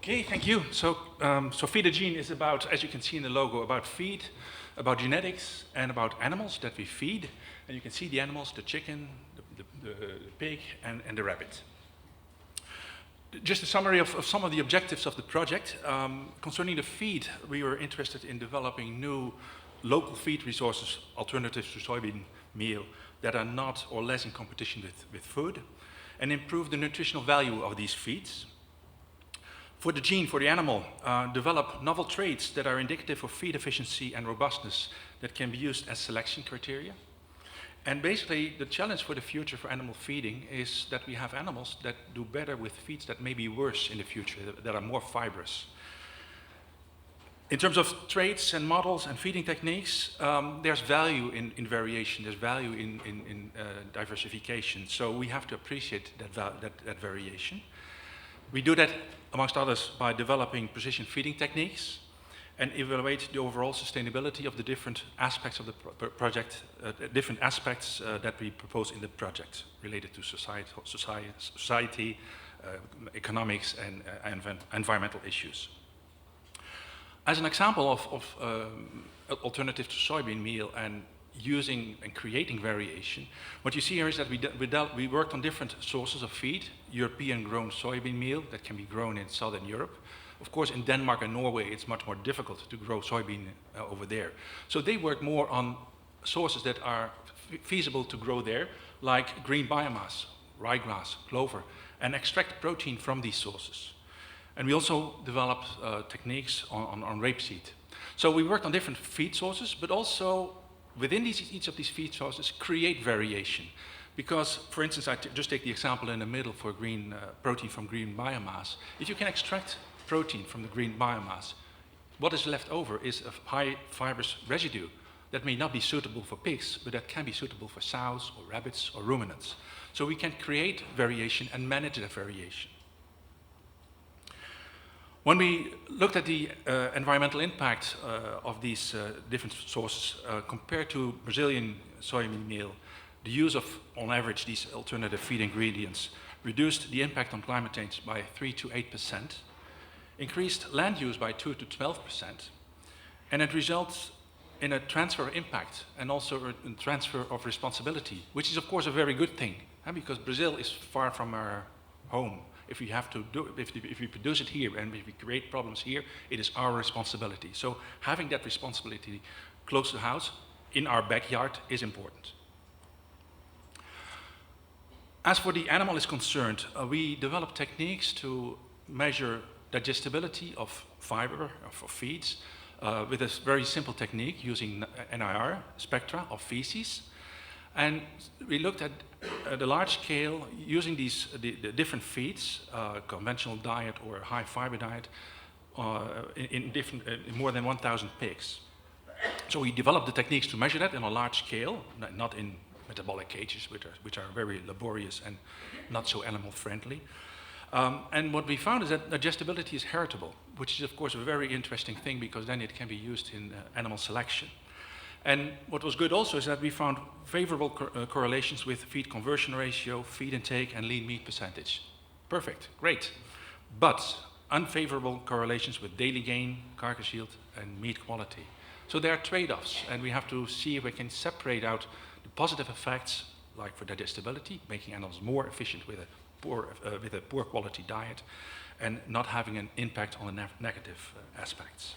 Okay, thank you. So Feed Gene is about, as you can see in the logo, about feed, about genetics, and about animals that we feed. And you can see the animals, the chicken, the pig, and the rabbit. Just a summary of some of the objectives of the project. Concerning the feed, we were interested in developing new local feed resources, alternatives to soybean meal, that are not or less in competition with food, and improve the nutritional value of these feeds. For the gene, for the animal, develop novel traits that are indicative of feed efficiency and robustness that can be used as selection criteria. And basically, the challenge for the future for animal feeding is that we have animals that do better with feeds that may be worse in the future, that are more fibrous. In terms of traits and models and feeding techniques, there's value in variation, there's value in diversification. So we have to appreciate that variation. We do that, amongst others, by developing precision feeding techniques and evaluate the overall sustainability of the different aspects of the project, different aspects that we propose in the project related to society, economics, and environmental issues. As an example of alternative to soybean meal and using and creating variation, what you see here is that we worked on different sources of feed, European grown soybean meal that can be grown in Southern Europe. Of course, in Denmark and Norway, it's much more difficult to grow soybean over there. So they work more on sources that are feasible to grow there, like green biomass, ryegrass, clover, and extract protein from these sources. And we also developed techniques on rapeseed. So we worked on different feed sources, but also within each of these feed sources, create variation. Because, for instance, just take the example in the middle for green protein from green biomass. If you can extract protein from the green biomass, what is left over is a high fibrous residue that may not be suitable for pigs, but that can be suitable for sows or rabbits or ruminants. So we can create variation and manage that variation. When we looked at the environmental impact of these different sources compared to Brazilian soybean meal, the use of, on average, these alternative feed ingredients reduced the impact on climate change by 3 to 8%, increased land use by 2 to 12%, and it results in a transfer of impact and also a transfer of responsibility, which is of course a very good thing, because Brazil is far from our home. If we have to do, if we produce it here and if we create problems here, it is our responsibility. So having that responsibility close to the house, in our backyard, is important. As for the animal is concerned, we developed techniques to measure digestibility of fiber, of feeds, with a very simple technique using NIR spectra of feces. And we looked at the large scale using the different feeds, conventional diet or high fiber diet, in more than 1,000 pigs. So we developed the techniques to measure that on a large scale, not in metabolic cages, which are very laborious and not so animal friendly. And what we found is that digestibility is heritable, which is of course a very interesting thing because then it can be used in animal selection. And what was good also is that we found favorable correlations with feed conversion ratio, feed intake, and lean meat percentage. Perfect, great. But unfavorable correlations with daily gain, carcass yield, and meat quality. So there are trade-offs, and we have to see if we can separate out the positive effects, like for digestibility, making animals more efficient with a poor quality diet, and not having an impact on the negative aspects.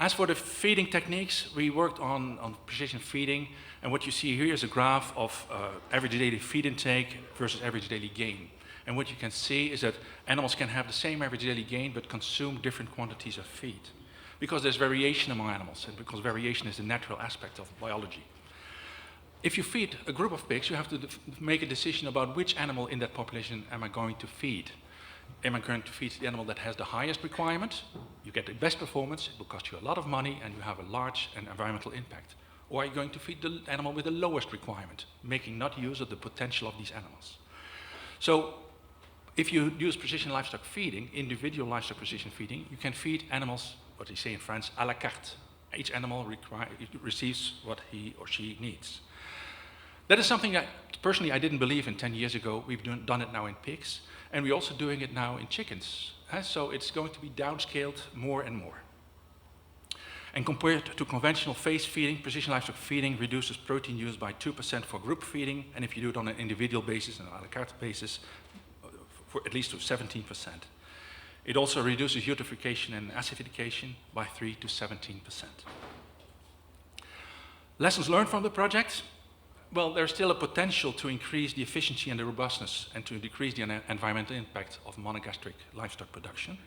As for the feeding techniques, we worked on precision feeding, and what you see here is a graph of average daily feed intake versus average daily gain. And what you can see is that animals can have the same average daily gain but consume different quantities of feed. Because there's variation among animals, and because variation is a natural aspect of biology. If you feed a group of pigs, you have to make a decision about which animal in that population am I going to feed. Am I going to feed the animal that has the highest requirement? You get the best performance, it will cost you a lot of money, and you have a large environmental impact. Or are you going to feed the animal with the lowest requirement, making not use of the potential of these animals? So, if you use precision livestock feeding, individual livestock precision feeding, you can feed animals, what they say in France, à la carte. Each animal receives what he or she needs. That is something that personally I didn't believe in 10 years ago. We've done it now in pigs, and we're also doing it now in chickens. So it's going to be downscaled more and more. And compared to conventional phase feeding, precision livestock feeding reduces protein use by 2% for group feeding, and if you do it on an individual basis and a la carte basis, for at least to 17%. It also reduces eutrophication and acidification by 3 to 17%. Lessons learned from the project? Well, there's still a potential to increase the efficiency and the robustness and to decrease the environmental impact of monogastric livestock production.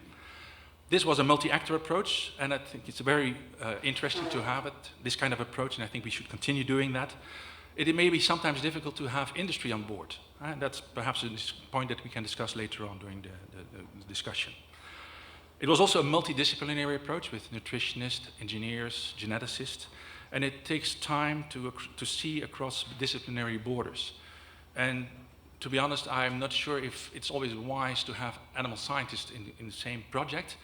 This was a multi-actor approach, and I think it's very interesting to have this kind of approach, and I think we should continue doing that. It may be sometimes difficult to have industry on board, and that's perhaps a point that we can discuss later on during the discussion. It was also a multidisciplinary approach with nutritionists, engineers, geneticists, and it takes time to see across disciplinary borders. And to be honest, I'm not sure if it's always wise to have animal scientists in the same project.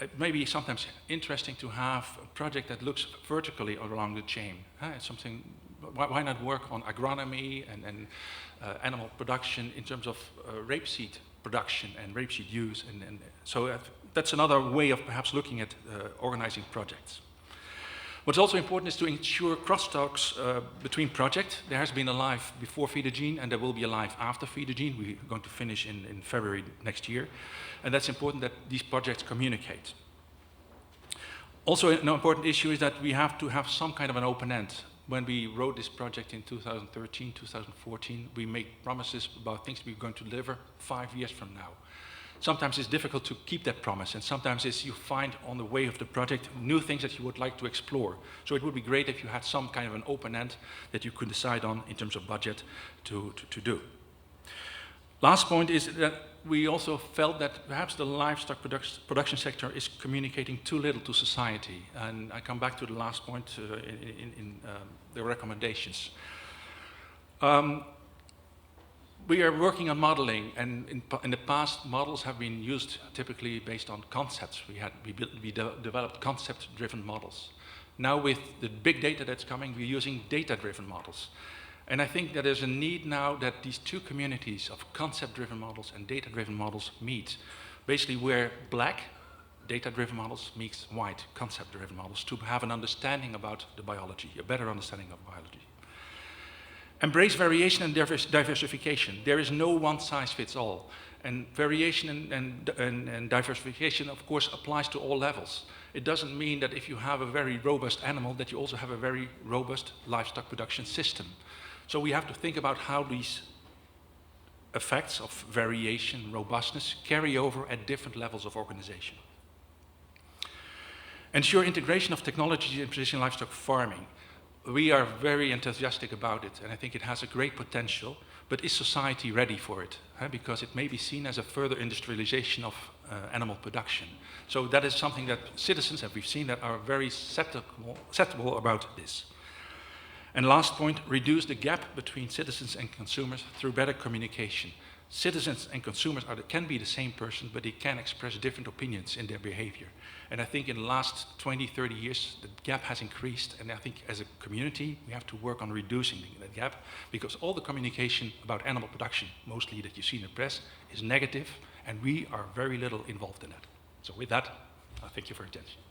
It may be sometimes interesting to have a project that looks vertically along the chain. It's something, why not work on agronomy and animal production in terms of rapeseed production and rapeseed use? And so that's another way of perhaps looking at organizing projects. What's also important is to ensure crosstalks between projects. There has been a live before Fitter Gene, and there will be a live after Fitter Gene. We're going to finish in February next year. And that's important that these projects communicate. Also, an important issue is that we have to have some kind of an open end. When we wrote this project in 2013, 2014, we made promises about things we're going to deliver 5 years from now. Sometimes it's difficult to keep that promise, and sometimes you find on the way of the project new things that you would like to explore. So it would be great if you had some kind of an open end that you could decide on in terms of budget to do. Last point is that we also felt that perhaps the livestock production sector is communicating too little to society. And I come back to the last point in the recommendations. We are working on modeling, and in the past, models have been used typically based on concepts. We developed concept-driven models. Now with the big data that's coming, we're using data-driven models. And I think that there's a need now that these two communities of concept-driven models and data-driven models meet. Basically where black, data-driven models, meets white, concept-driven models, to have an understanding about the biology, a better understanding of biology. Embrace variation and diversification. There is no one-size-fits-all. And variation and diversification, of course, applies to all levels. It doesn't mean that if you have a very robust animal, that you also have a very robust livestock production system. So we have to think about how these effects of variation, robustness, carry over at different levels of organization. Ensure integration of technology in precision livestock farming. We are very enthusiastic about it, and I think it has a great potential, but is society ready for it? Because it may be seen as a further industrialization of animal production. So that is something that citizens, as we've seen, that are very susceptible about this. And last point, reduce the gap between citizens and consumers through better communication. Citizens and consumers can be the same person, but they can express different opinions in their behavior. And I think in the last 20, 30 years, the gap has increased, and I think as a community, we have to work on reducing that gap, because all the communication about animal production, mostly that you see in the press, is negative, and we are very little involved in that. So with that, I thank you for your attention.